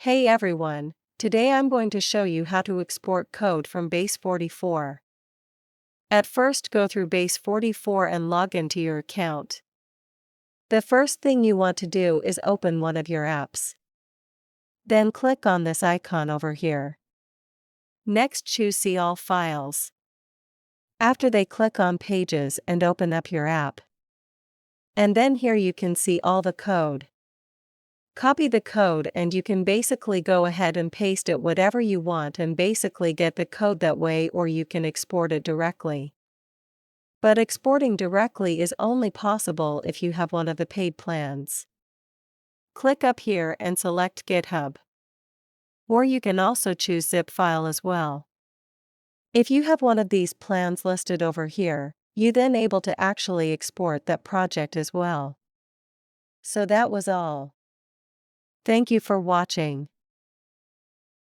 Hey everyone, today I'm going to show you how to export code from Base44. At first go through Base44 and log into your account. The first thing you want to do is open one of your apps. Then click on this icon over here. Next choose See All Files. After they click on Pages and open up your app. And then here you can see all the code. Copy the code and you can basically go ahead and paste it whatever you want and basically get the code that way, or you can export it directly. But exporting directly is only possible if you have one of the paid plans. Click up here and select GitHub. Or you can also choose zip file as well. If you have one of these plans listed over here, you then able to actually export that project as well. So that was all. Thank you for watching.